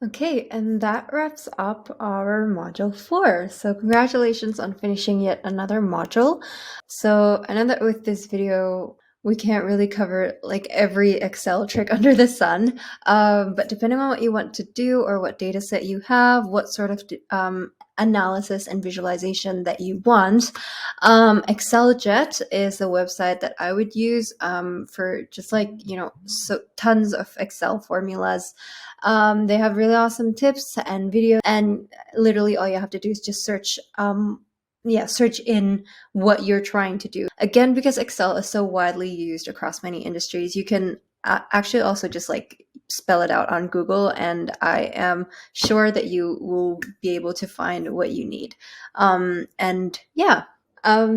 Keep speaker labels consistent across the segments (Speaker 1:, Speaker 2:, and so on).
Speaker 1: Okay, and that wraps up our module 4. So congratulations on finishing yet another module. So I know that with this video, we can't really cover like every Excel trick under the sun, but depending on what you want to do or what data set you have, what sort of analysis and visualization that you want, ExcelJet is the website that I would use for just like, so tons of Excel formulas. They have really awesome tips and videos, and literally all you have to do is just search search in what you're trying to do. Again, because Excel is so widely used across many industries, you can actually also just like spell it out on Google, and I am sure that you will be able to find what you need.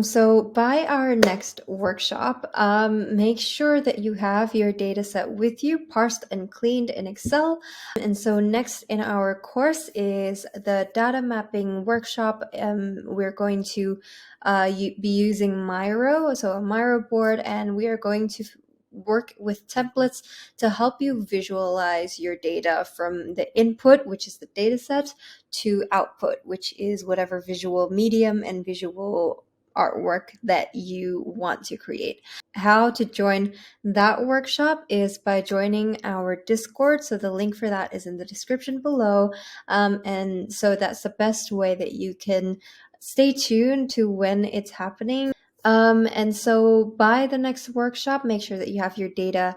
Speaker 1: So by our next workshop, make sure that you have your data set with you, parsed and cleaned in Excel. And so next in our course is the data mapping workshop. We're going to be using Miro, so a Miro board, and we are going to work with templates to help you visualize your data from the input, which is the data set, to output, which is whatever visual medium and visual artwork that you want to create. How to join that workshop is by joining our Discord. So the link for that is in the description below. And so that's the best way that you can stay tuned to when it's happening. And so by the next workshop, make sure that you have your data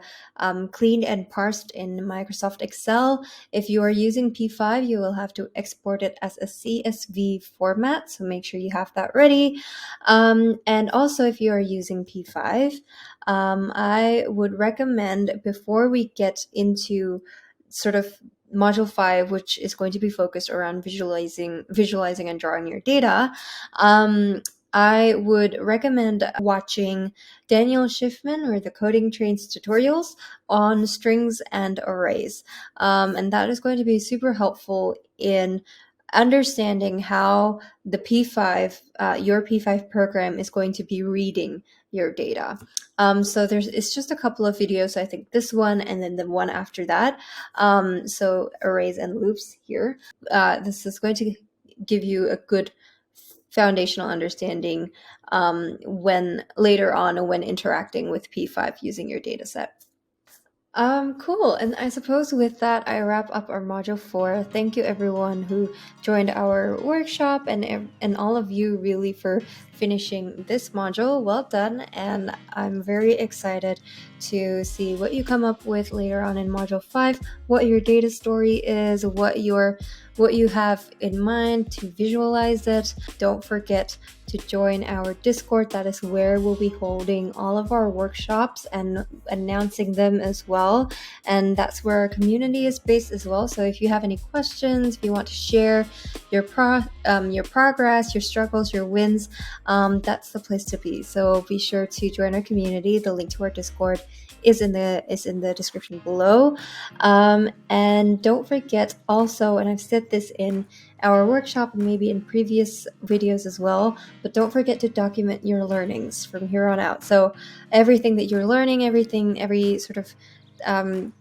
Speaker 1: cleaned and parsed in Microsoft Excel. If you are using P5, you will have to export it as a CSV format, so make sure you have that ready. And also, if you are using P5, I would recommend, before we get into sort of Module 5, which is going to be focused around visualizing and drawing your data, I would recommend watching Daniel Schiffman or the Coding Trains tutorials on strings and arrays. And that is going to be super helpful in understanding how the P5, your P5 program is going to be reading your data. So it's just a couple of videos. I think this one and then the one after that. So arrays and loops here. This is going to give you a good foundational understanding when later on when interacting with P5 using your data set. Cool. And I suppose with that, I wrap up our module 4. Thank you everyone who joined our workshop, and all of you really for finishing this module. Well done. And I'm very excited to see what you come up with later on in module 5, what your data story is, what you have in mind to visualize it. Don't forget to join our Discord. That is where we'll be holding all of our workshops and announcing them as well. And that's where our community is based as well. So if you have any questions, if you want to share your progress, your struggles, your wins, that's the place to be. So be sure to join our community. The link to our Discord is in the description below. And don't forget also, and I've said this in our workshop and maybe in previous videos as well, but don't forget to document your learnings from here on out. So everything that you're learning, every sort of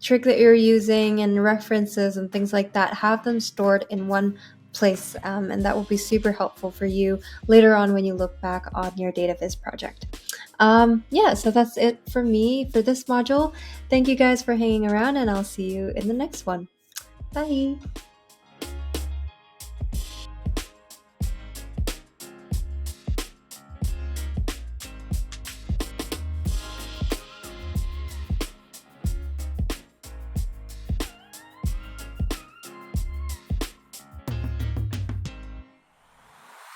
Speaker 1: trick that you're using and references and things like that, have them stored in one place, and that will be super helpful for you later on when you look back on your data viz project. So that's it for me for this module. Thank you guys for hanging around, and I'll see you in the next one. Bye.